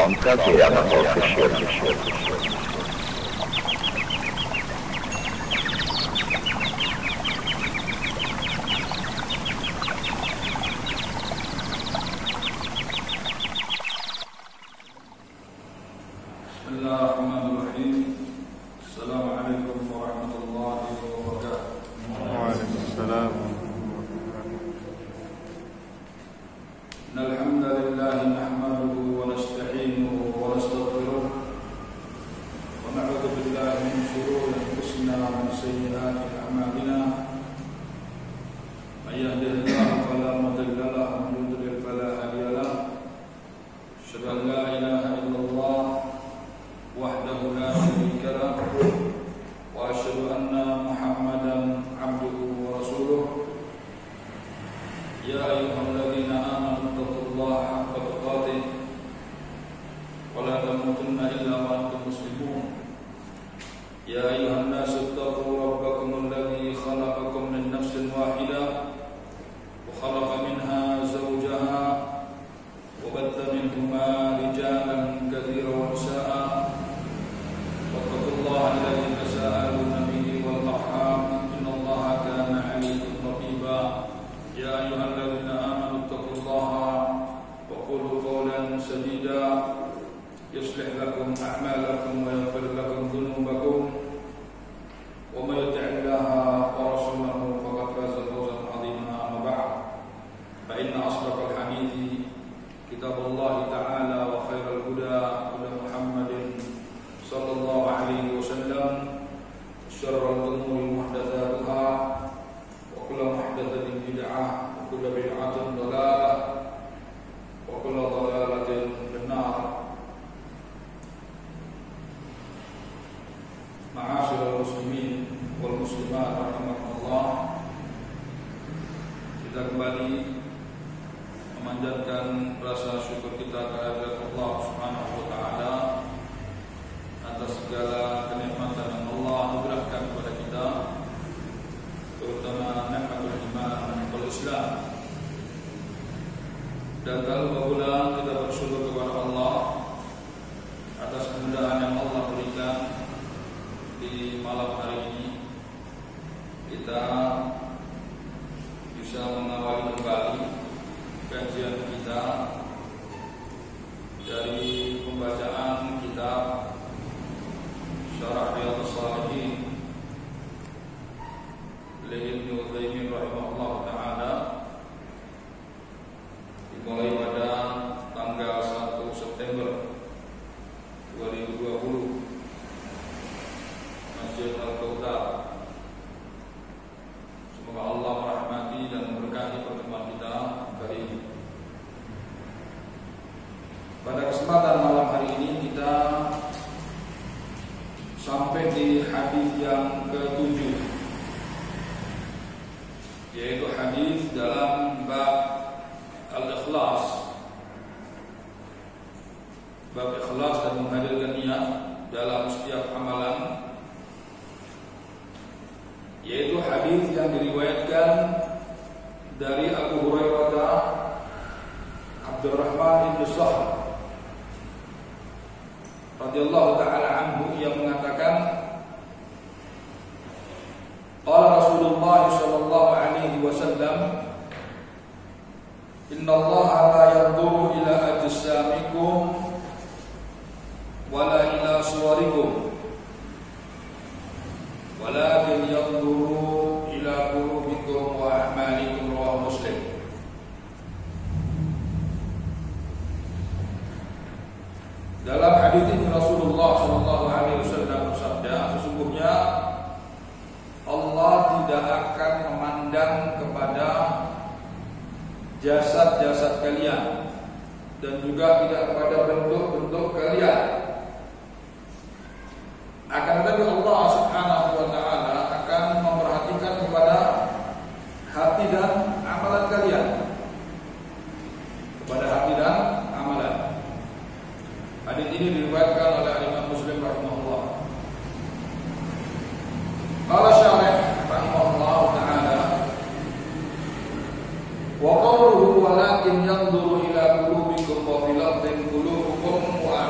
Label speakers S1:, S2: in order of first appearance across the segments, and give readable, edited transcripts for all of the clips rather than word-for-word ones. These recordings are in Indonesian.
S1: Santiago Official.
S2: Bismillahirrahmanirrahim. Assalamualaikum warahmatullahi wabarakatuh.
S3: Waalaikumsalam.
S2: Innal hamdalillah nahmaduhu wa nasta'inuhu wa nastaghfiruh wa na'udzu billahi min shururi anfusina wa min sayyiati a'malina. May yahdihillahu fala mudilla lahu wa man yudlil fala hadiya lahu. Asyhadu an la ilaha illallah wahdahu la syarika lahu wa asyhadu anna Muhammadan 'abduhu wa rasuluh. Ya ayyuhalladzina amanu taqullaha haqqa tuqatih wa la tamutunna illa wa antum muslimun. Ya ayyuhan nasu ittaqu rabbakum alladzi khalaqakum min nafsin wahidah wa khalaqa minha zawjaha wa batha minhuma rijalan katsiran wa nisaa'a. Wattaqullaha alladzi tasaaluna bihi wal arham innallaha kana 'alaykum raqiba. Ya ayyuhalladzina amanu taqullaha wa qulu qawlan sadida yuslih lakum a'malakum wa yaghfir lakum dhunubakum wa may yuti'illaha wa rasulahu faqad faza fawzan 'azima. Amma ba'd, fa inna asdaqal hadithi kitabullah ta'ala wa khairal huda huda Muhammadin sallallahu alaihi wasallam. Syarrul umuri muhdatsatuha wa kullu muhdatsatin bid'ah wa kullu bid'atin dhalalah wa kullu dhalalatin finnar. Ma'asyiral muslimin wal muslimat rahimakumullah, kita kembali memanjatkan rasa syukur kita kehadirat Allah Subhanahu wa taala atas segala kenikmatan yang Allah anugerahkan kepada kita, terutama nikmatul iman wal Islam. Dan tak lupa pula kita bersyukur kepada Allah atas kemudahan yang Allah berikan di malam hari ini. Kita bisa mengawali kembali kajian kita dari pembacaan kitab Syarah Riyadhus Shalihin oleh Ibnu Utsaimin rahimahullah taala, dimulai pada tanggal 1 September 2020 Masjid Al-Kautsar. Semoga Allah merahmati dan memberkahi pertemuan kita kali ini. Pada kesempatan malam hari ini kita sampai di hadis yang ke-7, yaitu hadis dalam bab al-ikhlas, bab ikhlas dan menghadirkan niat dalam setiap amalan, yaitu hadis yang diriwayatkan dari Abu Hurairah Abdurrahman bin Sakhr radhiyallahu taala anhu, yang mengatakan qala Rasulullah sallallahu alaihi wasallam, innallaha la yanzuru ila ajsamikum wala ila suwarikum walakin yanzuru ila qulubikum wa a'malikum. Rawahu Muslim. Dalam hadis ini Rasulullah sallallahu alaihi wasallam bersabda, sesungguhnya Allah tidak akan memandang kepada jasad-jasad kalian dan juga tidak kepada bentuk-bentuk kalian. Akan tetapi Allah Subhanahu wa taala akan memperhatikan kepada hati dan amalan kalian. Kepada hati dan amalan. Hadis ini diriwayatkan oleh Imam Muslim rahimahullah. Qala syarih rahimahullah taala, wa qawluhu walakin yanzuru ila qulubikum wa fil ardi qulubukum wa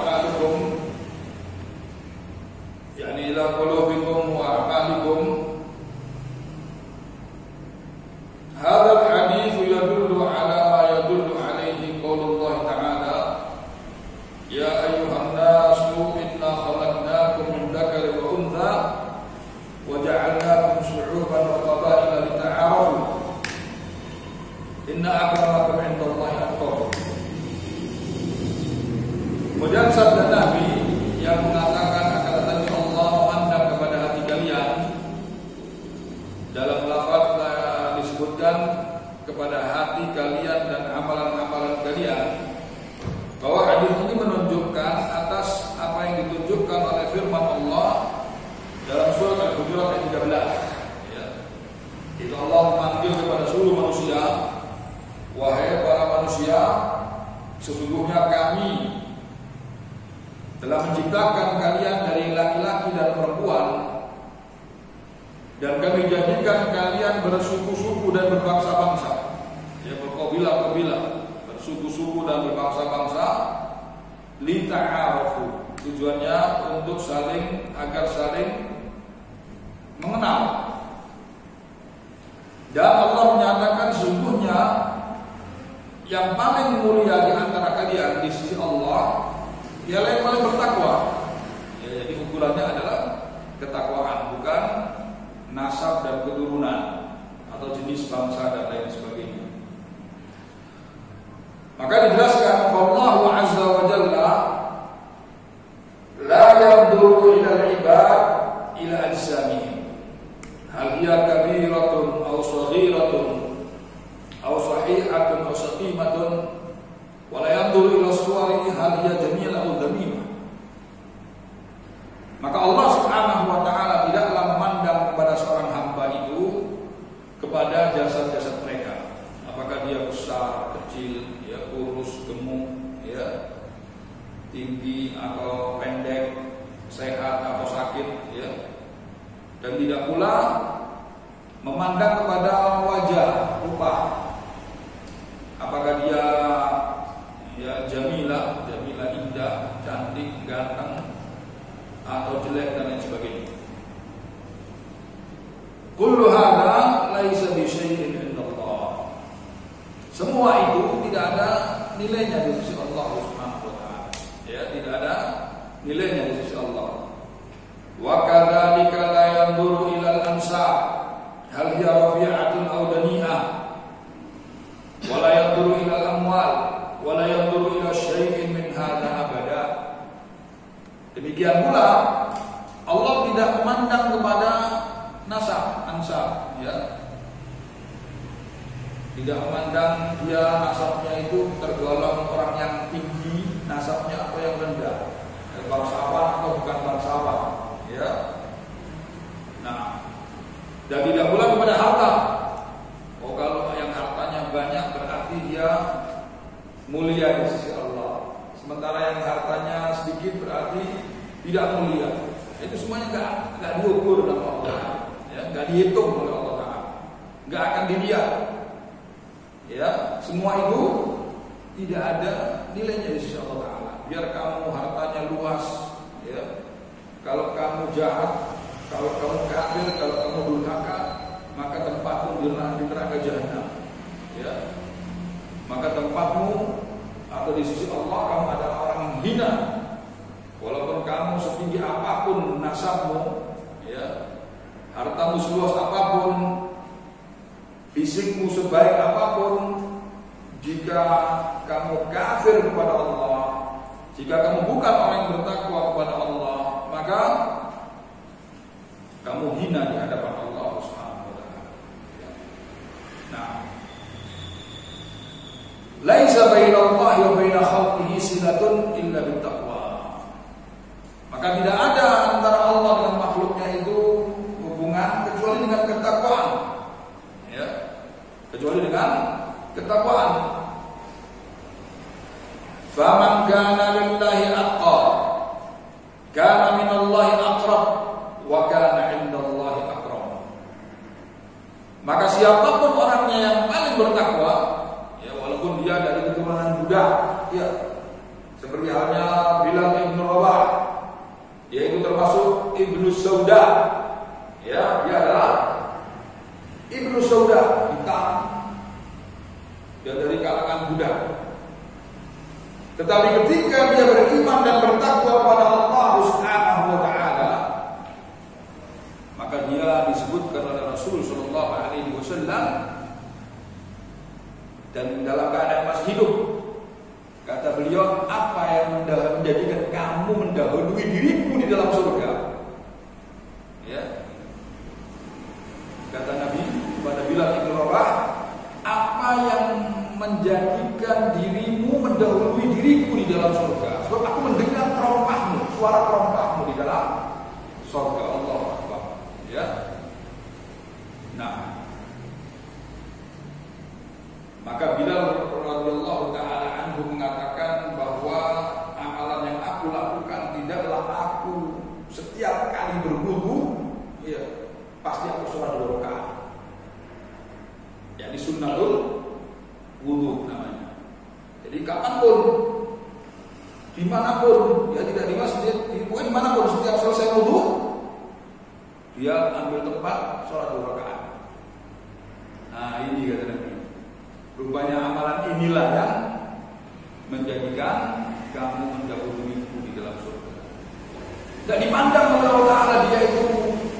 S2: Hadzal hadits yadullu ala ma yadullu alaihi qaulullah ta'ala ya ayyuhan nasu inna khalaqnakum min dzakarin wa untha wa ja'alnakum syu'uban wa qabaila lita'arafu inna akramakum 'indallahi atqakum. Kemudian sabda Nabi yang mengatakan akan datang Allah memandang kepada hati kalian, dalam lafaz disebutkan kepada hati kalian dan amalan-amalan kalian, bahwa hadis ini menunjukkan atas apa yang ditunjukkan oleh firman Allah dalam surat Al-Hujurat ayat 13 ya. Itu Allah memanggil kepada seluruh manusia, wahai para manusia, sesungguhnya kami telah menciptakan kalian dari laki-laki dan perempuan, dan kami jadikan kalian bersuku-suku dan berbangsa-bangsa, ya, berkabilah-kabilah, bersuku-suku dan berbangsa-bangsa, lita'arafu, tujuannya untuk agar saling mengenal. Dan Allah menyatakan sesungguhnya yang paling mulia di antara kalian di sisi Allah ialah yang paling bertakwa. Ya, jadi ukurannya adalah ketakwaan, bukan nasab dan keturunan atau jenis bangsa dan lain sebagainya. Maka dijelaskan Allahu azza wa jalla la yanzuru ila al-ibad ila ajsamihim hal hiya kabiratun aw saghiratun aw sahihatun aw saqimatun wa la yanzuru ila suwarihi hal hiya jamilah aw dhamimah. Maka Allah Subhanahu wa taala tidaklah memandang kepada seorang hamba itu kepada jasad-jasad mereka, apakah dia besar, kecil, ya, kurus, gemuk, ya, tinggi atau pendek, sehat atau sakit, ya. Dan tidak pula memandang kepada wajah, rupa, apakah dia, ya, jamilah indah, cantik, ganteng, atau jelek dan lain sebagainya. Kullu hadza laisa bi syai'in indallah. Semua itu tidak ada nilainya di sisi Allah Subhanahu wa taala. Ya, tidak ada nilainya di sisi Allah. Wa kadzalika la yanzuru ila al-ansab hal hiya rafi'atun aw dani'ah. Wa la yanzuru ila al-amwal wa la yanzuru ila syai'in min hadza abada. Demikian pula Allah tidak memandang kepada nasab, ansab, ya. Tidak memandang dia nasabnya itu tergolong orang yang tinggi nasabnya atau yang rendah, bangsawan atau bukan bangsawan, ya. Nah, dan tidak pula kepada harta. Oh, kalau yang hartanya banyak berarti dia mulia di sisi Allah. Sementara yang hartanya sedikit berarti tidak mulia. Itu semuanya nggak diukur oleh Allah, ya, nggak dihitung oleh Allah Taala, nggak akan dilihat. Ya, semua itu tidak ada nilainya di sisi Allah Taala. Biar kamu hartanya luas, ya, kalau kamu jahat, kalau kamu kafir, kalau kamu durhaka, maka tempatmu di neraka jahanam. Ya, maka tempatmu atau di sisi Allah kamu adalah orang hina. Walaupun kamu setinggi apapun nasabmu, ya, hartamu seluas apapun, fisikmu sebaik apapun, jika kamu kafir kepada Allah, jika kamu bukan orang yang bertakwa kepada Allah, maka kamu hina di hadapan Allah Subhanahu wa taala. Nah, laisa bainallahi wa baina khalqihi silatun illa bittaqwa. Maka tidak ada antara Allah dengan makhluknya itu hubungan kecuali dengan ketakwaan. Ya, kecuali dengan ketakwaan. Faman kana lillahi atqa kana minallahi aqrab wa kana indallahi akram. Maka siapapun orangnya yang paling bertakwa, ya, walaupun dia dari keturunan Buddha, ya, seperti halnya Bilal bin Rabah, yaitu termasuk Ibnu Sauda, ya, dia adalah Ibnu Sauda, hitam, dia dari kalangan budak. Tetapi ketika dia beriman dan bertakwa kepada Allah Subhanahu wa taala, maka dia disebutkan oleh Rasul sallallahu alaihi wasallam dan dalam keadaan masih hidup. Kata beliau, apa yang menjadikan kamu mendahului diriku di dalam surga? Ya. Kata Nabi kepada Bilal bin Rabah, apa yang menjadikan dirimu mendahului diriku di dalam surga? Sebab aku mendengar terompahmu, suara terompahmu di dalam surga. Allah Akbar. Ya. Nah, maka Bilal radhiyallahu taala anhu mengatakan bahwa amalan yang aku lakukan tidaklah aku setiap kali berwudu, ya, pasti aku sholat 2 rakaat. Jadi sunnatul wudu namanya. Jadi kapanpun, dimanapun, ya tidak di masjid, pokoknya dimanapun setiap selesai wudu, dia ambil tempat sholat 2 rakaat. Nah ini kata Nabi, rupanya amalan inilah yang menjadikan kamu mendahuluiku di dalam surga. Tidak dipandang oleh Allah Ta'ala dia itu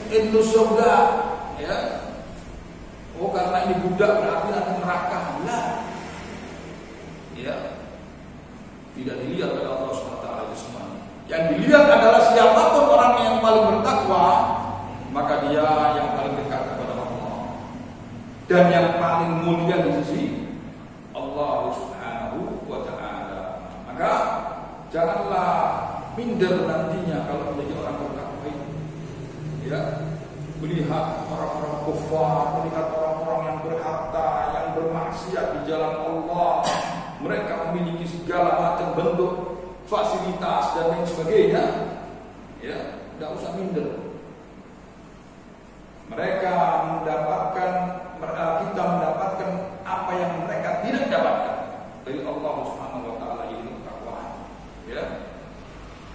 S2: Ibnu Sauda, ya. Oh karena ini budak berarti nanti neraka. Nah, ya. Tidak dilihat oleh Allah SWT itu semua. Yang dilihat adalah siapapun orang yang paling bertakwa, maka dia yang paling dekat kepada Allah dan yang paling mulia di sisi Allah Subhanahu wa ta'ala. Maka janganlah minder nantinya kalau menjadi orang bertakwa itu. Ya, melihat orang-orang kufar, melihat orang-orang yang berharta, yang bermaksiat di jalan Allah, mereka memiliki segala macam bentuk fasilitas dan lain sebagainya. Ya, tidak usah minder. Mereka mendapatkan, kita mendapatkan apa yang mereka tidak dapatkan dari Allah Subhanahu wa taala, yaitu ketakwaan. Ya.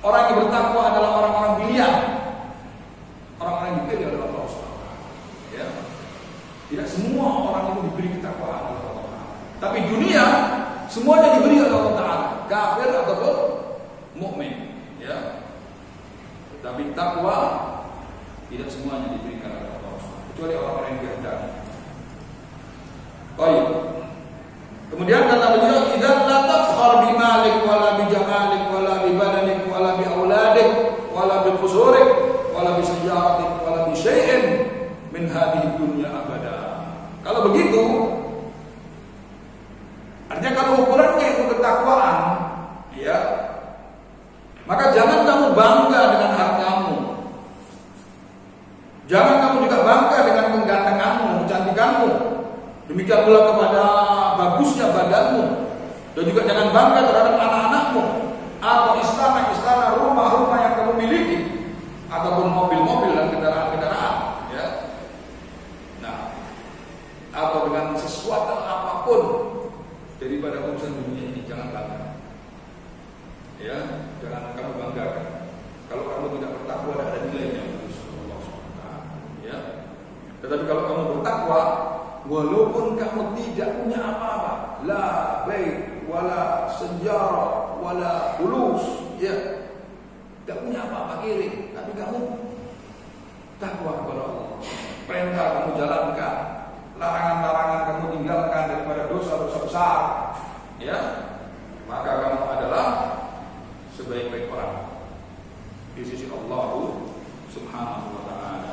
S2: Orang yang bertakwa adalah orang-orang pilihan. Orang-orang yang dipilih oleh Allah Subhanahu wa taala. Ya. Tidak semua orang itu diberi ketakwaan oleh Allah Taala. Tapi dunia semuanya diberi oleh Allah Taala, kafir ataupun mukmin. Ya. Tapi takwa tidak semuanya diberikan oleh Allah Subhanahu, kecuali orang-orang yang kehendaki. Baik. Kemudian kata beliau, "Idzan la tafkhar bi malik wala bi jamalik wala bi badanik wala bi auladik wala bi qusurik wala bi sayyaratik wala bi syai'in min hadhihi dunya abada." Kalau begitu, artinya kalau ukurannya itu ketakwaan, ya, maka jangan kamu bangga dengan hartamu. Jangan kamu juga bangga dengan kegantenganmu, kecantikanmu. Demikian pula kepada bagusnya badanmu. Dan juga jangan bangga terhadap anak-anakmu atau istana-istana, rumah-rumah yang kamu miliki, ataupun mobil-mobil dan kendaraan-kendaraan, ya. Nah, atau dengan sesuatu apapun daripada urusan dunia ini, jangan bangga. Ya, jangan kamu banggakan. Kalau kamu tidak bertakwa, tidak ada nilainya. Ya. Tetapi kalau kamu bertakwa, walaupun kamu tidak punya apa-apa, la bait wala sejarah wala fulus, ya, tidak punya apa-apa kiri, tapi kamu takwa kepada Allah. Perintah kamu jalankan, larangan-larangan kamu tinggalkan daripada dosa-dosa besar, ya, maka kamu adalah sebaik-baik orang di sisi Allah Subhanahu wa ta'ala.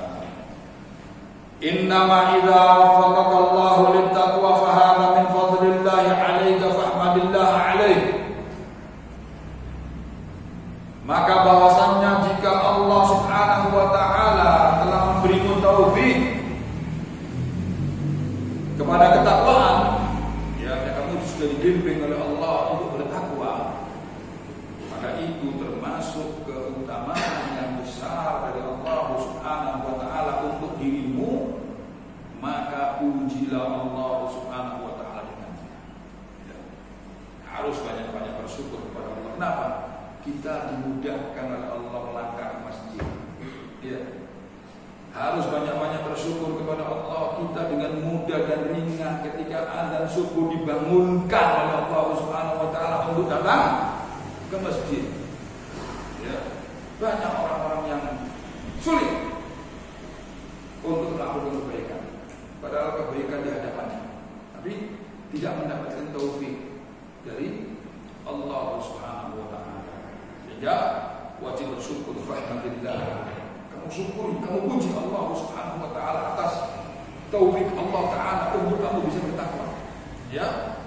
S2: Innama idza waffaqaka Allahu lit-taqwa fa hadha min fadlillahi 'alaika fahmadillah 'alaih. Maka bahwasannya jika Allah Subhanahu wa taala telah memberimu taufik kepada ketakwaan, ya, kamu sudah dibimbing oleh Allah untuk bertakwa, maka itu termasuk keutamaan yang besar dari Allah Subhanahu wa taala untuk dirimu, maka pujilah Allah Subhanahu wa taala dengannya. Ya. Harus banyak-banyak bersyukur kepada Allah. Kenapa? Kita dimudahkan oleh Allah melangkah ke masjid. Ya. Harus banyak-banyak bersyukur kepada Allah. Kita dengan mudah dan ringan ketika azan subuh dibangunkan oleh Allah Subhanahu wa taala untuk datang ke masjid. Ya. Banyak orang-orang yang sulit untuk melakukan kebaikan. Padahal kebaikan di hadapannya, tapi tidak mendapatkan taufik dari Allah Subhanahu wa taala. Sehingga wajib bersyukur rahmatillah. Kamu syukuri, kamu puji Allah Subhanahu wa taala atas taufik Allah taala untuk kamu bisa bertakwa. Ya.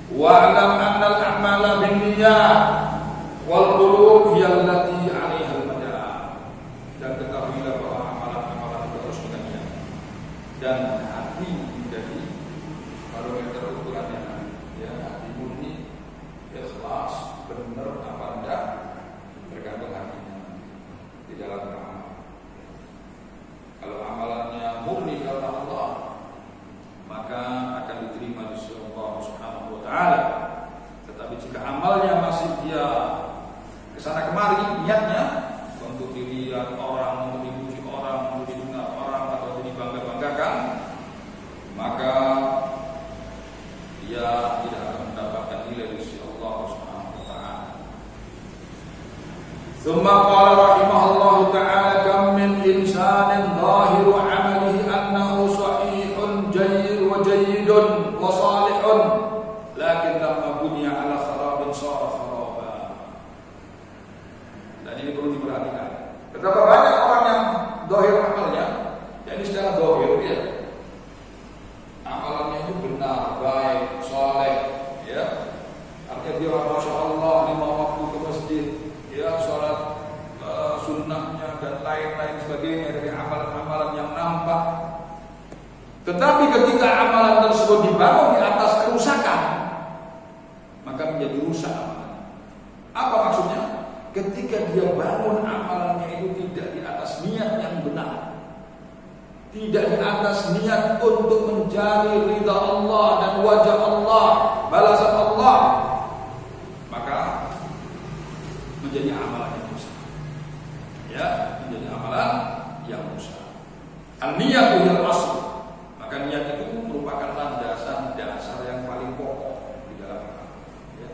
S2: Wa'lam anna al-a'mala binniyat wal qulub hiya allati 'alaiha al-madar. Dan ketahuilah bahwa amalan-amalan itu harus dengan niat. Dan hati menjadi barometer ukurannya. Ya, hati murni, ikhlas, benar apa enggak tergantung hatinya di dalam beramal. Kalau amalannya murni karena Allah, maka akan diterima di sisi Allah Subhanahu wa taala. Tetapi jika amalnya masih dia kesana kemari niatnya untuk dilihat orang, untuk dipuji orang, untuk didengar orang atau dibangga-banggakan, maka dia tidak akan mendapatkan nilai di sisi Allah Subhanahu wa taala. Tsumma qala rahimahullahu ta'ala kam min insanin zahiru 'amalihi annahu sahihun jayyid wa jayyidun wa salihun lakin lamma bunya 'ala kharabin sara kharaba. Dan ini perlu diperhatikan. Betapa banyak orang yang zahir amalnya, yakni secara zahir ya. Amalannya itu benar, baik, saleh, ya. Artinya dia masya Allah 5 waktu ke masjid, ya, sholat sunnahnya dan lain-lain sebagainya dari amalan-amalan yang nampak. Tetapi ketika amalan tersebut dibangun di atas kerusakan, maka menjadi rusak amalannya. Apa maksudnya? Ketika dia bangun amalannya itu tidak di atas niat yang benar, tidak di atas niat untuk mencari ridha Allah dan wajah Allah, balasan Allah, maka menjadi amalan yang rusak. Ya, menjadi amalan yang rusak. An-niyatu hiyal asl. Maka niat itu merupakan landasan dasar yang paling pokok di dalam amal. Ya.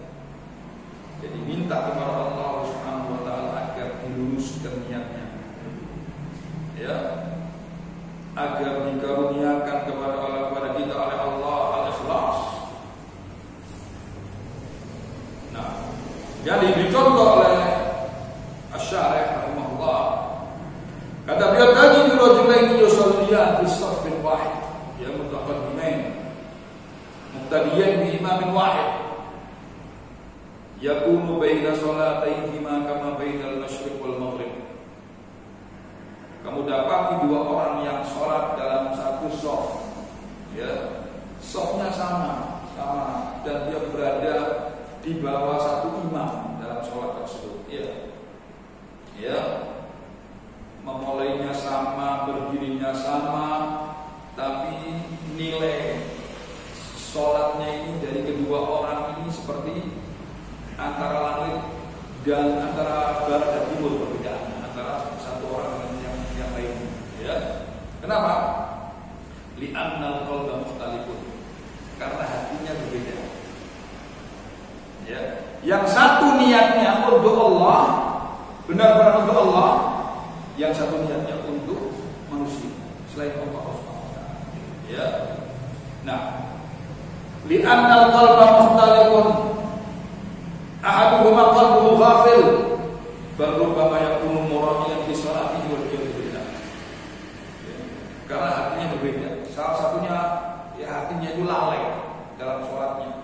S2: Jadi minta kepada Allah Subhanahu wa taala agar diluruskan niatnya. Ya. Agar dikaruniakan kepada kita oleh Allah al-ikhlas. Nah, jadi dicontoh oleh Asy-Syarih rahimahullah. Kata beliau tadi di rajulain yusalliyan fi shaffin wahid, ya mutaqaddimain muqtadiyan bi imamin wahid. Yakunu baina salataihima kama bainal masyriq wal maghrib. Kamu dapati 2 orang yang sholat dalam satu shaf, ya, shafnya sama dan dia berada di bawah satu imam dalam sholat tersebut, ya, memulainya sama, berdirinya sama, tapi nilai sholatnya ini dari kedua orang ini seperti antara langit dan antara barat dan timur perbedaan antara satu orang dengan yang lain. Ya, kenapa? Li'annal qalba mukhtalifun. Karena hatinya berbeda. Ya, yang satu niatnya untuk Allah, benar-benar untuk Allah, yang satu niatnya untuk manusia selain Allah Subhanahu wa taala. Ya. Nah, li'annal qalba mukhtalifun. Ahaduhuma qalbuhu ghafil, bal rubbama yakunu muradiyan fi salatihi wal billah. Karena hatinya berbeda. Salah satunya ya hatinya itu lalai dalam sholatnya.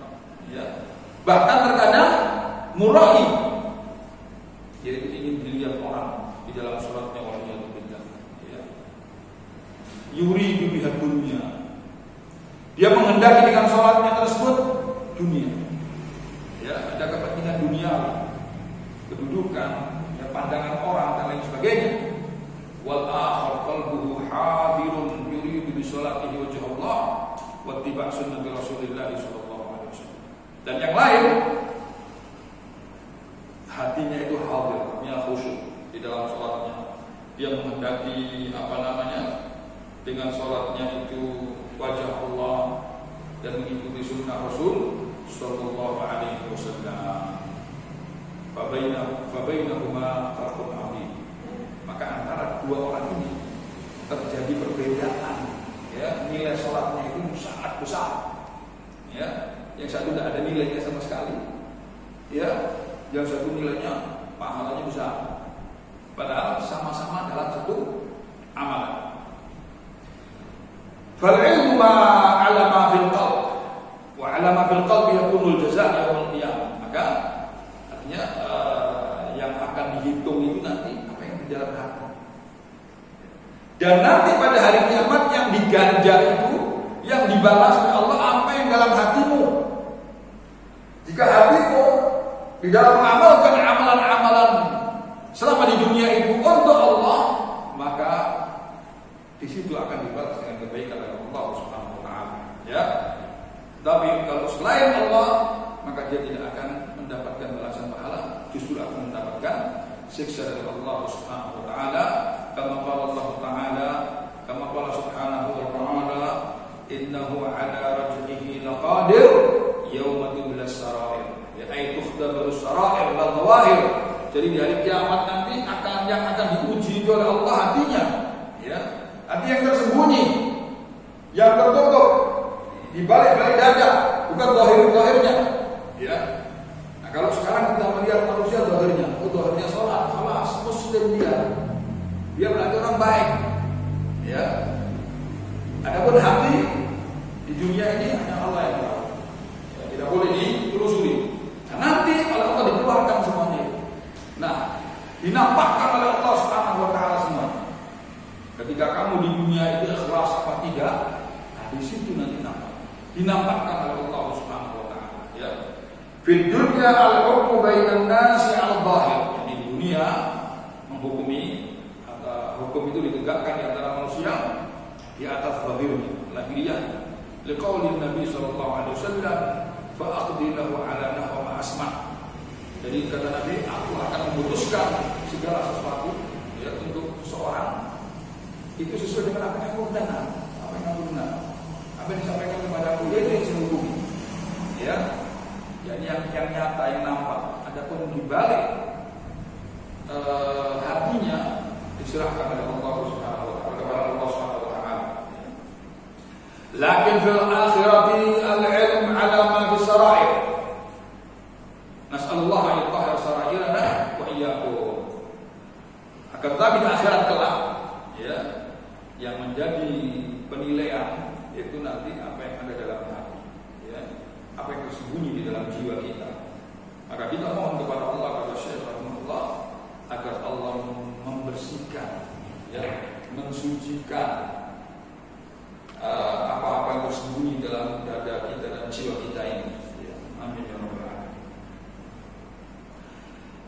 S2: Ya. Bahkan terkadang muradi, yaitu ingin dilihat orang di dalam sholatnya wal billah. Ya. Yuridu biha dunya. Dia menghendaki dengan sholatnya tersebut dunia. Ya, ada kepentingan duniawi, kedudukan, ya, pandangan orang dan lain sebagainya. Wal akhar qalbuhu hadirun yuridu bi sholatihi wajh Allah wa ittiba' sunnati Rasulillah sallallahu alaihi wasallam. Dan yang lain hatinya itu hadir, artinya khusyuk di dalam sholatnya, dia menghendaki dengan sholatnya itu wajah Allah dan mengikuti sunnah Rasul sallallahu alaihi wasallam. Fabainahuma farqun 'azim. Maka antara dua orang ini terjadi perbedaan, ya, nilai sholatnya itu sangat besar, ya. Yang satu tidak ada nilainya sama sekali, ya. Yang satu nilainya pahalanya besar, padahal sama-sama dalam satu amalan. Fal ilmu ala ma fil qalb wa ala ma fil qalb yakunul jazaa yaumil qiyamah. Maka artinya yang akan dihitung itu nanti apa yang di dalam hati. Dan nanti pada hari kiamat yang diganjar itu, yang dibalas oleh Allah apa yang dalam hatimu. Jika hatimu di dalam mengamalkan amalan-amalan selama di dunia itu untuk Allah, maka di situ akan dibalas dengan kebaikan oleh Allah Subhanahu wa taala, ya. Tapi kalau selain Allah, maka dia tidak akan mendapatkan balasan pahala, justru akan mendapatkan siksa dari Allah Subhanahu wa taala. Kama qala Allah taala, kama qala subhanahu wa taala, innahu ala raj'ihi laqadir yauma tublas sarair. Ya, ay tukhdaru sarair wal zawahir. Jadi di hari kiamat nanti yang akan diuji oleh Allah hatinya, ya. Hati yang tersembunyi, yang tertutup di balik-balik dada, bukan zahir-zahirnya, ya. Nah, kalau sekarang kita melihat manusia zahirnya, zahirnya sholat, salah, muslim dia berarti orang baik, ya. Adapun hati di dunia ini hanya Allah yang tahu, ya, tidak boleh ditelusuri. Nah, nanti kalau Allah dikeluarkan semuanya, nah, dinampakkan oleh Allah Subhanahu wa taala semua. Ketika kamu di dunia itu ikhlas apa tidak, nah, di situ nanti dinampakkan oleh Allah Subhanahu wa taala, ya. Fid dunya al-hukmu bainan nasi al-zahir. Di dunia menghukumi, atau hukum itu ditegakkan di antara manusia di atas zahirnya, lahiriah. Liqaulin Nabi sallallahu alaihi wasallam, fa aqdi lahu ala nahwa ma asma'. Jadi kata Nabi, aku akan memutuskan segala sesuatu, ya, untuk seseorang itu sesuai dengan apa yang aku benar, apa yang disampaikan kepada aku, dia itu yang saya hukumi, ya. Jadi yang nyata, yang nampak. Adapun di balik hatinya diserahkan oleh Allah Subhanahu wa taala kepada Allah Subhanahu wa taala. Lakin fil akhirati al-ilm ala ma bis sarair. Nas'alullah an yutahhir sarairana wa iyyakum. Akan tetapi di akhirat kelak, ya, yang menjadi penilaian itu nanti apa yang ada dalam hati, ya, apa yang tersembunyi di dalam jiwa kita. Maka kita mohon kepada Allah, kepada Syekh rahimahullah, agar Allah membersihkan, ya, mensucikan apa-apa yang tersembunyi dalam dada kita dan jiwa kita ini, ya. Amin ya rabbal alamin.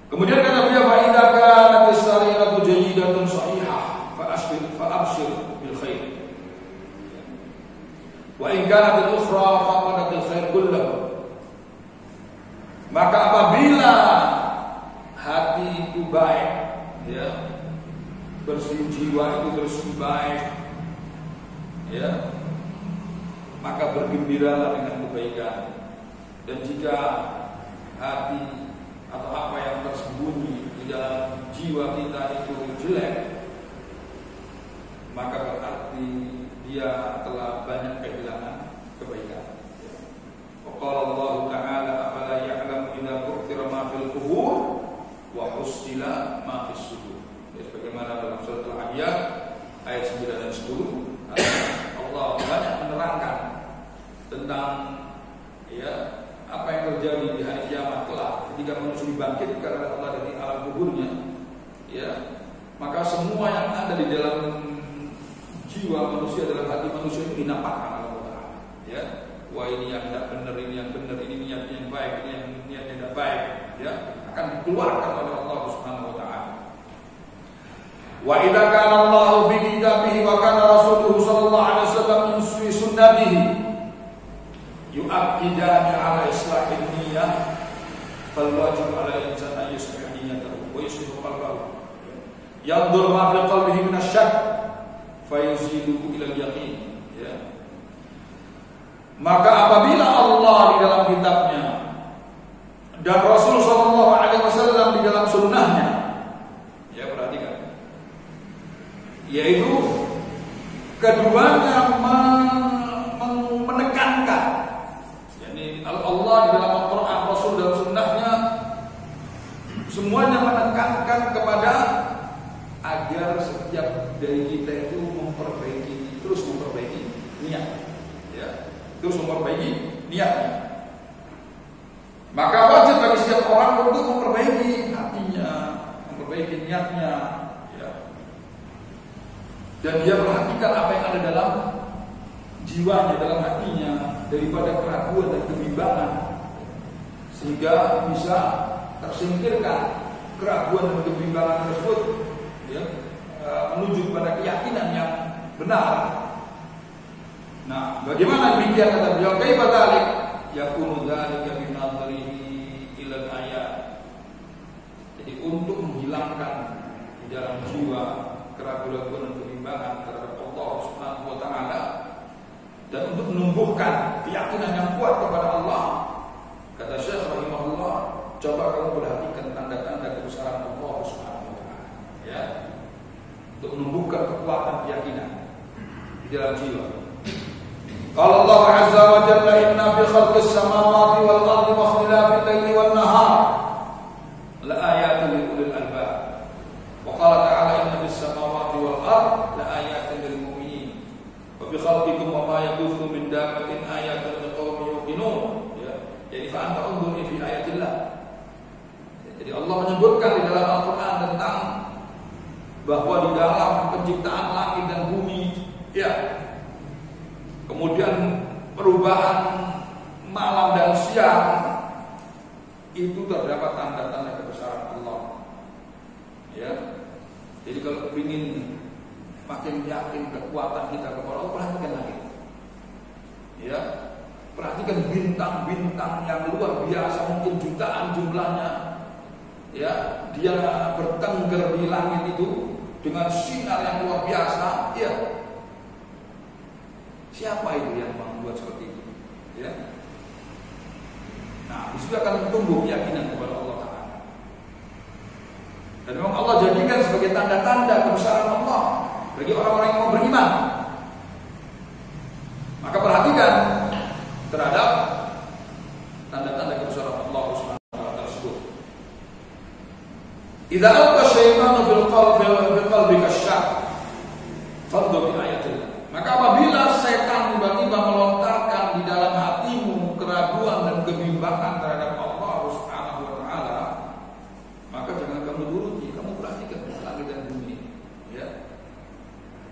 S2: Kemudian kata beliau, fa idza kanat as-sariratu jayyidatun sahihah fa abshir bil khair. Wa in kanat al-ukhra faqadat al-khair kullahu. Maka apabila hati itu baik, ya, bersih, jiwa itu bersih baik, ya, maka bergembiralah dengan kebaikan. Dan jika hati atau apa yang tersembunyi di dalam jiwa kita itu jelek, maka berarti dia telah banyak kehilangan kebaikan. Qala Allah Ta'ala, afala ya'lamu idza bu'thira ma fil qubur wa husila ma fis sudur. Sebagaimana dalam surat Al-Adiyat ayat 9 dan 10, Allah banyak menerangkan tentang, ya, apa yang terjadi di hari kiamat kelak ketika manusia dibangkitkan oleh Allah dari alam kuburnya, ya, maka semua yang ada di dalam jiwa manusia, dalam hati manusia itu dinampakkan oleh Allah Ta'ala, ya. Wah, ini yang tidak benar, ini yang benar, ini niatnya yang baik, ini yang niatnya tidak baik, ya, akan dikeluarkan oleh Allah Subhanahu wa taala. Wa idza kana Allahu fi kitabihi wa kana Rasuluhu sallallahu alaihi wasallam fi sunnatihi yu'akkidani ala islahin niyyah fal wajib ala al-insan an yuslih niyyatahu wa yuslih qalbahu. yanzur ma fi qalbihi min asy-syak fayuziluhu ila al-yaqin, ya. Maka apabila Allah di dalam kitabnya dan Rasul sallallahu alaihi wasallam di dalam sunnahnya, ya perhatikan, yaitu keduanya menekankan, yakni Allah di dalam Al-Quran, Rasul dalam sunnahnya, semuanya menekankan kepada agar setiap dari kita itu terus memperbaiki niat, ya, terus memperbaiki niatnya. Maka wajib bagi setiap orang untuk memperbaiki hatinya, memperbaiki niatnya, ya. Dan dia perhatikan apa yang ada dalam jiwanya, dalam hatinya, daripada keraguan dan kebimbangan, sehingga bisa tersingkirkan keraguan dan kebimbangan tersebut, ya, menuju kepada keyakinan yang benar. Nah, bagaimana demikian kata beliau? Kaifa dzalik? Yakunu dzalika bi nadhrihi ila al-ayat. Jadi untuk menghilangkan di dalam jiwa keraguan dan kebimbangan terhadap Allah Subhanahu wa taala dan untuk menumbuhkan keyakinan yang kuat kepada Allah, kata Syekh rahimahullah, coba kamu perhatikan tanda-tanda kebesaran Allah Subhanahu wa taala, ya. Untuk menumbuhkan kekuatan keyakinan di dalam jiwa. Qala Allah azza wa jalla inna fi khalqis samawati wal ardi wa ikhtilafil laili wan nahar la ayatin li ulil albab. Wa qala ta'ala inna fis samawati wal ardi la ayatin lil mu'minin. Wa fi khalqikum wa ma yabuthu min dabbatin ayatun liqaumin yuqinun. Ya. Jadi fa anta unzur fi ayatillah. Jadi Allah menyebutkan di dalam Al-Qur'an tentang bahwa di dalam penciptaan langit dan bumi, ya, kemudian perubahan malam dan siang, itu terdapat tanda-tanda kebesaran Allah, ya. Jadi kalau ingin makin yakin kekuatan kita kepada Allah, perhatikan lagi, ya, perhatikan bintang-bintang yang luar biasa, mungkin jutaan jumlahnya, ya, dia bertengger di langit itu dengan sinar yang luar biasa, ya. Siapa itu yang membuat seperti itu? Ya. Nah, disitu akan tumbuh keyakinan kepada Allah Ta'ala. Dan memang Allah jadikan sebagai tanda-tanda kebesaran Allah bagi orang-orang yang mau beriman. Maka perhatikan terhadap tanda-tanda kebesaran Allah Subhanahu wa taala tersebut. Idza alqa syaitanu fil qalbi kasyak fadhu bi ayatillah. Maka apabila setan tiba-tiba melontarkan di dalam hatimu keraguan dan kebimbangan terhadap Allah Subhanahu wa taala, maka jangan kamu turuti, kamu perhatikan langit dan bumi, ya.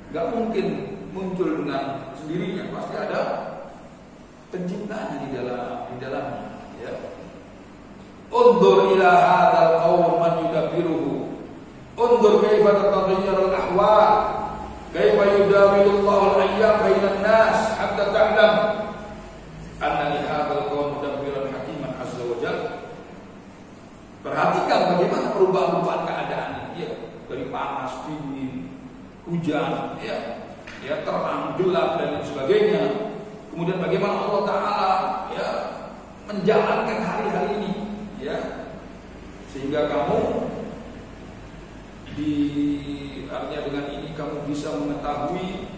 S2: Enggak mungkin muncul dengan sendirinya, pasti ada penciptanya di dalamnya, ya. Undur ila hadzal qaum man yudabbiruhu. Undur kaifa tataghayyarul ahwal. Kaifa yudawilullahu al-ayyam bainan nas hatta ta'lam anna li hadzal qaum mudabbiran hakiman azza wa jalla. Perhatikan bagaimana perubahan-perubahan keadaan ini, ya, dari panas, dingin, hujan, ya, terang, gelap dan lain sebagainya. Kemudian bagaimana Allah Ta'ala, ya, menjalankan hari-hari ini, ya, sehingga kamu artinya dengan ini kamu bisa mengetahui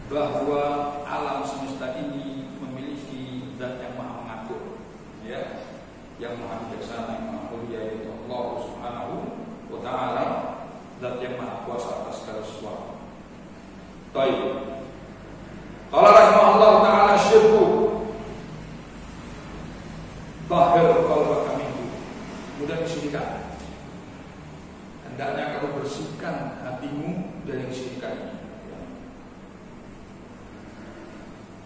S2: bahwa alam semesta ini memiliki zat yang maha mengatur, ya, yang maha bijaksana, yang maha mulia, yaitu Allah Subhanahu wa taala, zat yang maha kuasa atas segala sesuatu. Baik. Qala rahimahullah taala syirku tahir qalbaka minhu. Kemudian disebutkan hendaknya kamu bersihkan hatimu dari kesyirikan ini.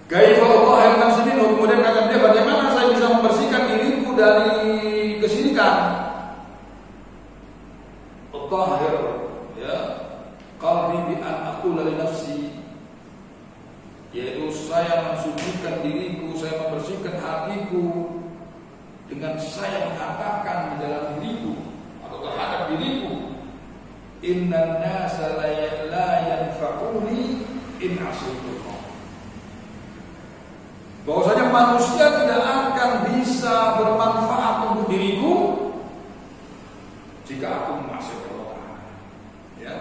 S2: Kaifa tahir nafsi minhu. Kemudian kata dia, bagaimana saya bisa membersihkan diriku dari kesyirikan? Tahir, ya, qalbi bi an aqula li nafsi, yaitu saya mensucikan diriku, saya membersihkan hatiku dengan saya mengatakan di dalam diriku atau terhadap diriku, inna in asyikum. Bahwasanya manusia tidak akan bisa bermanfaat untuk diriku jika aku memaksiati Allah. Ya.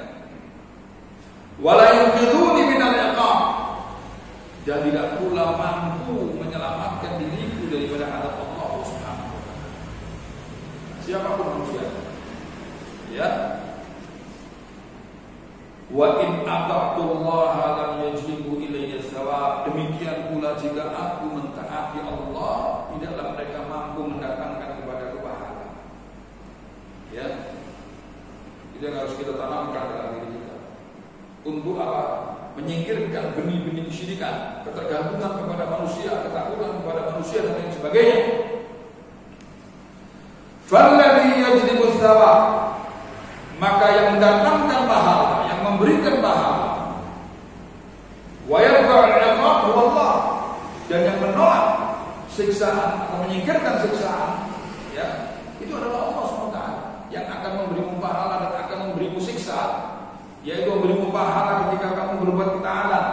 S2: Wala yunqiduni minal iqab. Dan tidak pula mampu menyelamatkan diriku daripada azab Allah Subhanahu wa taala. Siapapun manusia. Ya. Wa in ata'tullaha lam yajibu ilayya thawab. Demikian pula jika aku mentaati Allah, tidaklah mereka mampu mendatangkan kepada pahala. Ya. Itu yang harus kita tanamkan dalam diri kita. Untuk apa? Menyingkirkan benih-benih kesyirikan, ketergantungan kepada manusia, ketakutan kepada manusia dan lain sebagainya. Falladhi yajlibu thawab. Maka yang mendatangkan pahala, yang memberikan pahala, wa yarfa'ul 'iqab huwa Allah, dan yang menolak siksaan atau menyingkirkan siksaan, ya, itu adalah Allah SWT yang akan memberimu pahala dan akan memberimu siksa, yaitu memberimu pahala ketika kamu berbuat ketaatan,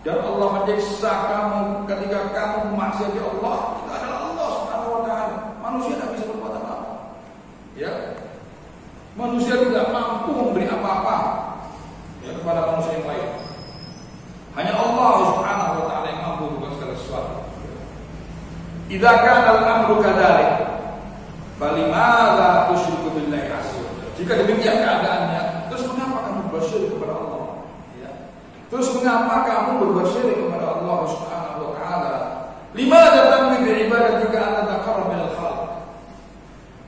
S2: dan Allah menyiksa kamu ketika kamu memaksiati Allah. Itu adalah Allah SWT. Manusia tidak bisa berbuat apa-apa. Ya. Manusia tidak mampu memberi apa-apa ya, kepada manusia yang lain. Hanya Allah Subhanahu wa taala yang mampu membuat segala sesuatu. Idza kana al-amru kadzalik, falimadza tusyriku billahi azza. Jika demikian keadaannya, terus mengapa kamu bersyirik kepada Allah? Ya. Terus mengapa kamu berbuat syirik kepada Allah Subhanahu wa taala? Limadza tanwi bi ibadatika an taqarrab ila al-khalq?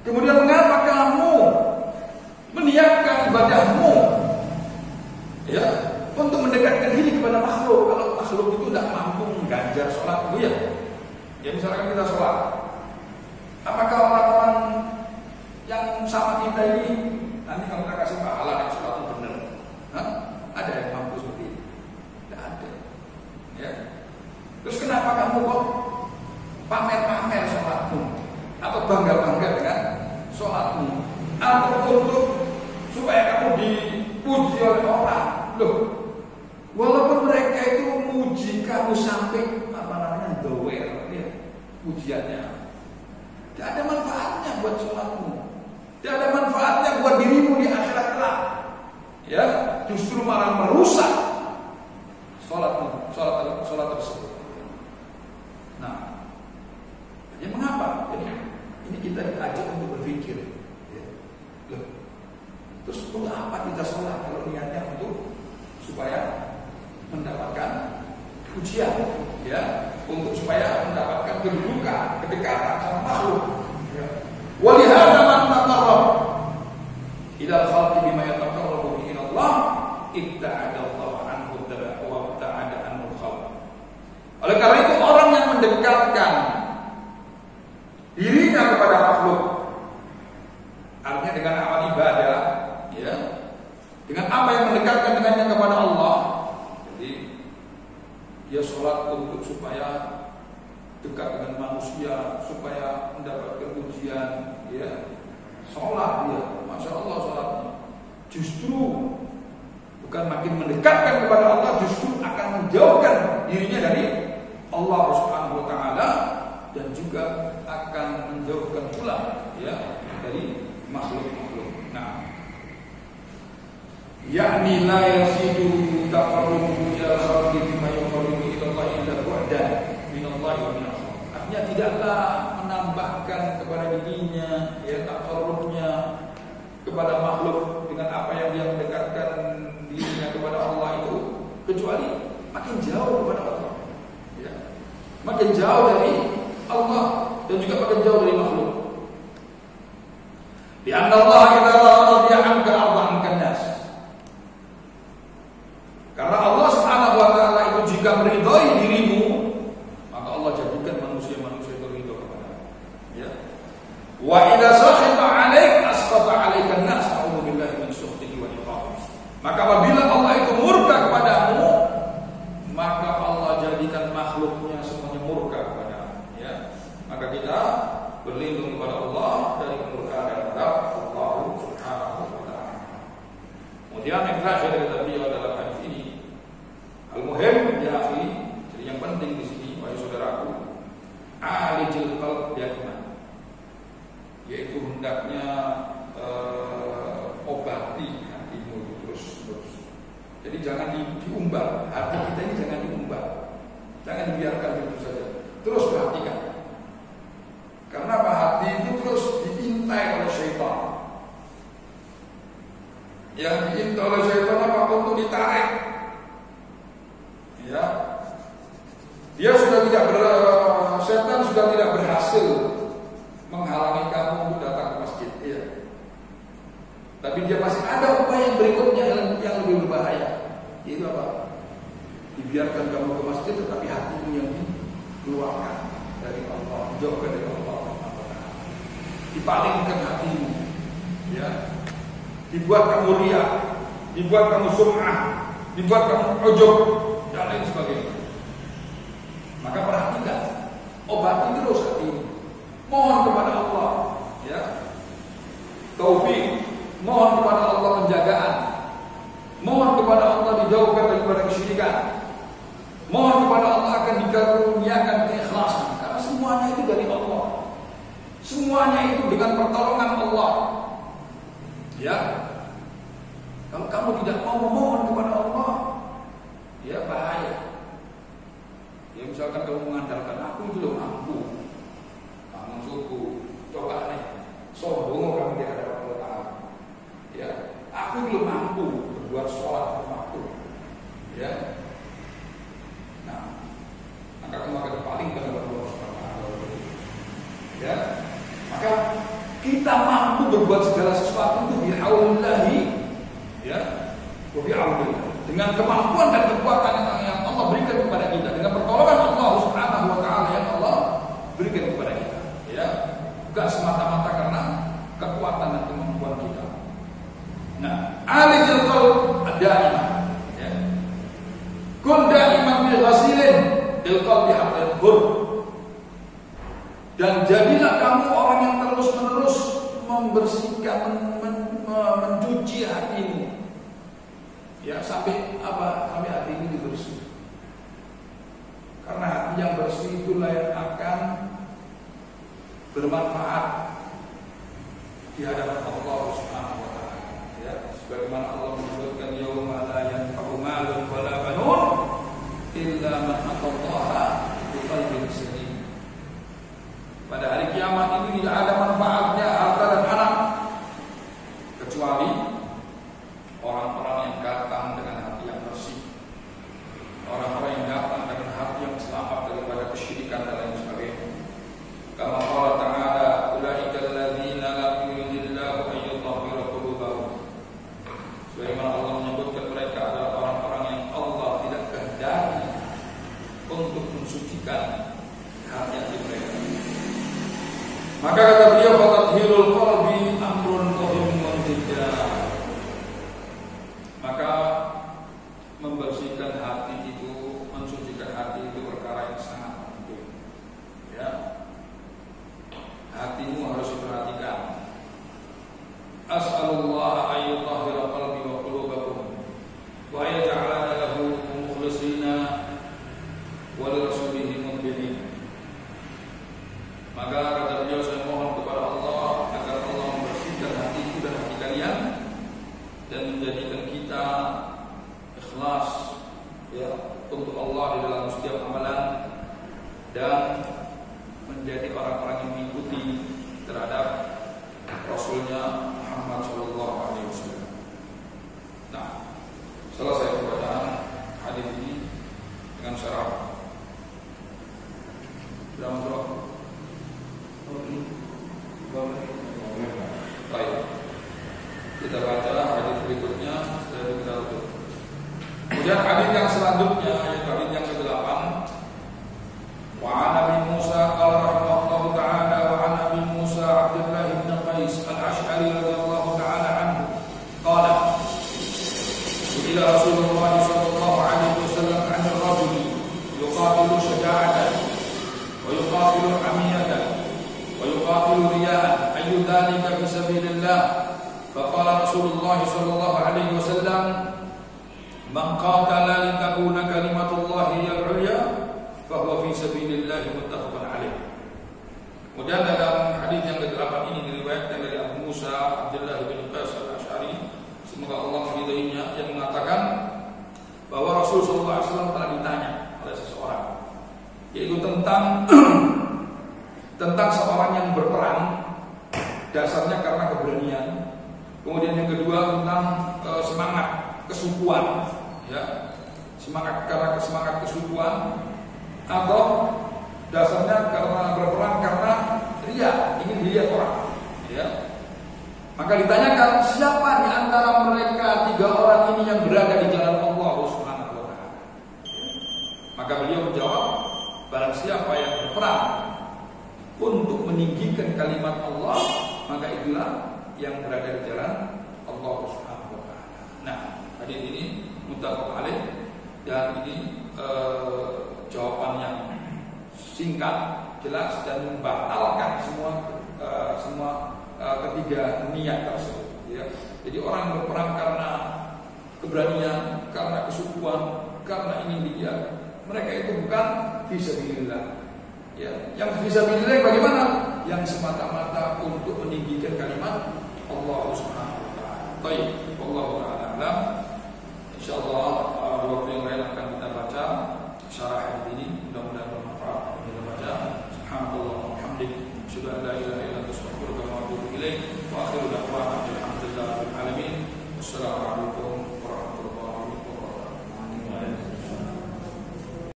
S2: Kemudian mengapa kamu meniatkan ibadahmu ya untuk mendekatkan diri kepada makhluk, kalau makhluk itu tidak mampu mengganjar sholat itu ya. Ya misalkan kita sholat, apakah orang-orang yang sama kita ini nanti kalau kita kasih pahala dan sholat itu benar? Ada yang mampu seperti itu? Tidak ada. Ya. Terus kenapa kamu kok pamer-pamer sholatmu atau bangga-bangga dengan sholatmu? Atau untuk supaya kamu dipuji oleh orang. Loh, walaupun mereka itu muji kamu sampai doer, ya, pujiannya, tidak ada manfaatnya buat sholatmu, tidak ada manfaatnya buat dirimu di akhirat kelak. Ya, justru malah merusak sholatmu, sholat tersebut. Nah, jadi mengapa? Jadi ini kita diajak untuk berpikir. Terus untuk apa kita sholat kalau niatnya untuk supaya mendapatkan pujian, ya, untuk supaya mendapatkan kedudukan, kedekatan sama makhluk. Walihada man taqarrab ila al-khalqi bima yataqarrabu bihi ila Allah, ibta'ada Allah anhu wa ibta'ada anhu al-khalq. Oleh karena itu orang yang mendekatkan dirinya kepada makhluk, artinya dengan amal ibadah, ya, dengan apa yang mendekatkan dengannya kepada Allah. Jadi dia sholat untuk supaya dekat dengan manusia, supaya mendapatkan pujian, ya. Sholat dia, masya Allah sholatnya justru bukan makin mendekatkan kepada Allah, justru akan menjauhkan dirinya dari Allah Subhanahu wa taala dan juga akan menjauhkan pula, ya, dari makhluk-makhluk. Nah, yakni la yasidu taqarrubu ila khalqi bima yuqarribu ila Allah illa bu'dan min Allah wa min al-khalq. Artinya tidaklah menambahkan kepada dirinya, ya, taqarrubnya kepada makhluk dengan apa yang dia mendekatkan dirinya kepada Allah itu, kecuali makin jauh kepada Allah, ya, makin jauh dari Allah dan juga makin jauh dari makhluk. Di anna Allah idza radiya anka arda'an nas. Karena Allah Subhanahu wa taala itu jika meridhai dirimu, maka Allah jadikan manusia-manusia itu ridho kepadamu. Ya. Wa idza sakhita 'alaik asqata 'alaika an-nas, a'udzu billahi min sukhtihi wa iqabihi. Maka apabila Allah itu murka kepadamu, maka Allah jadikan makhluknya semuanya murka kepadamu. Ya. Maka kita berlindung kepada Allah dari kemurkaan dan azab Allah Subhanahu wa taala. Kemudian yang terakhir kata beliau dalam hadis ini, al-muhim alijil qalb daiman, yaitu hendaknya obati hatimu terus. Jadi jangan diumbar, hati kita ini jangan diumbar, jangan dibiarkan begitu saja. Terus perhatikan, karena apa? Hati itu terus diintai oleh syaitan. Yang diintai oleh syaitan apa? Untuk ditarik. Ya, dia sudah tidak setan sudah tidak berhasil menghalangi kamu untuk datang ke masjid, ya. Tapi dia masih ada upaya yang berikutnya yang lebih berbahaya, yaitu apa? Dibiarkan kamu ke masjid, tetapi hatimu yang dikeluarkan dari Allah, jauhkan dari Allah, dipalingkan hatimu, ya. Dibuat kamu riya, dibuat kamu sum'ah, dibuat kamu ujub dan lain sebagainya. Maka perhatikan, obati terus hatimu. Mohon kepada Allah, ya, taufik. Mohon kepada Allah penjagaan. Mohon kepada Allah dijauhkan daripada kesyirikan. Mohon kepada Allah akan dikaruniakan keikhlasan. Karena semuanya itu dari Allah. Semuanya itu dengan pertolongan Allah. Ya. Kalau kamu tidak mau memohon kepada Allah, ya bahaya. Ya misalkan kamu mengandalkan aku itu loh mampu, bangun suku, coba nih, sombong kamu di hadapan Allah Ta'ala. Ya, aku belum mampu berbuat sholat waktu. Ya, nah, maka kamu akan dipalingkan oleh Allah Subhanahu. Ya, maka kita mampu berbuat segala sesuatu itu bi'aulillahi, ya, bi'aulillah, dengan kemampuan dan kekuatan yang Allah berikan kepada kita, dengan pertolongan Allah Subhanahu wa Ta'ala yang Allah berikan kepada kita, ya, bukan semata-mata karena kekuatan dan kemampuan kita. Nah, alijil qalb da'iman, ya. Kun da'iman bi ghasilin bil qalbi hatta yadhur. Dan jadilah kamu orang yang terus-menerus membersihkan, mencuci hatimu. Ya, sampai apa? Sampai hati ini bersih. Karena hati yang bersih itulah yang akan bermanfaat di hadapan Allah Subhanahu wa Ta'ala. Ya, sebagaimana Allah menyebutkan yauma la yanfa'u malun wala banun illa man atallaha biqalbin salim. Pada hari kiamat ini tidak ada manfaatnya harta dan anak kecuali orang-orang yang datang dengan hati yang bersih, orang-orang yang datang dengan hati yang selamat daripada kesyirikan dan lain sebagainya. Kama qala ta'ala, ulaika alladzina lam yuridillahu an yutahhira qulubahum. Sebagaimana Allah menyebutkan mereka adalah orang-orang yang Allah tidak kehendaki untuk mensucikan hati mereka. Maka kata beliau, fatathhirul qalbi amrun muhimun jiddan. Maka membersihkan hati itu, mensucikan hati itu perkara yang sangat penting. Ya, hatimu harus diperhatikan. As'alullah an yutahhira qalbi wa qulubakum wa yaj'alana lahu mukhlisina wa li rasulihi mu'minin. Maka kata beliau, saya mohon kepada Allah agar Allah membersihkan hatiku dan hati kalian dan menjadikan kita ikhlas, ya, untuk Allah di dalam setiap amalan dan menjadi orang-orang yang mengikuti terhadap Rasulnya Muhammad SAW. Nah, selesai pembacaan hadis ini dengan syarah. Sudah masuk? Baik. Kita baca hadis berikutnya setelah kita tutup. Kemudian hadis yang selanjutnya yaitu hadis yang ke-8. Wa an Abi Musa qala rahimahullahu ta'ala wa an Abi Musa Abdullah bin Qais al-Asy'ari radhiyallahu ta'ala anhu qala ila Rasulullah sallallahu alaihi wasallam 'an ar-rajul yuqatilu syaja'atan wa yuqatilu amiyatan wa yuqatilu riya'an ayu dhalika fi sabilillah. Faqala Rasulullah sallallahu alaihi wasallam man qatala litakuna kalimatullahi al-'ulya fa huwa fi sabilillah, muttafaqun alaih. Kemudian dalam hadis yang ke-8 ini diriwayatkan dari Abu Musa Abdullah bin Qais al-Asy'ari, semoga Allah meridainya, yang mengatakan bahwa Rasulullah SAW telah ditanya oleh seseorang, yaitu tentang seorang yang berperang dasarnya karena keberanian. Kemudian yang kedua tentang semangat kesukuan, ya, semangat kesukuan, atau dasarnya karena berperang karena ria, ingin dilihat orang, ya. Maka ditanyakan, siapa di antara mereka 3 orang ini yang berada di jalan Allah Subhanahu wa taala? Maka beliau menjawab, barang siapa yang berperang untuk meninggikan kalimat Allah, maka itulah yang berada di jalan Allah Subhanahu wa taala. Nah, hadis ini muttafaq alaih, dan ini jawaban yang singkat, jelas, dan membatalkan semua ketiga niat tersebut, ya. Jadi orang berperang karena keberanian, karena kesukuan, karena ingin dilihat, mereka itu bukan fisabilillah, ya. Yang fisabilillah bagaimana? Yang semata-mata untuk meninggikan kalimat Allah Subhanahu wa taala. Baik, wallahu a'lam. Alam. Insyaallah di waktu yang lain akan kita baca syarah hadis ini, mudah-mudahan bermanfaat. Kita baca subhanallah walhamdulillah, asyhadu an la ilaha illa anta astaghfiruka wa atubu ilaik, wa akhiru da'wana alhamdulillahi rabbil alamin. Wassalamu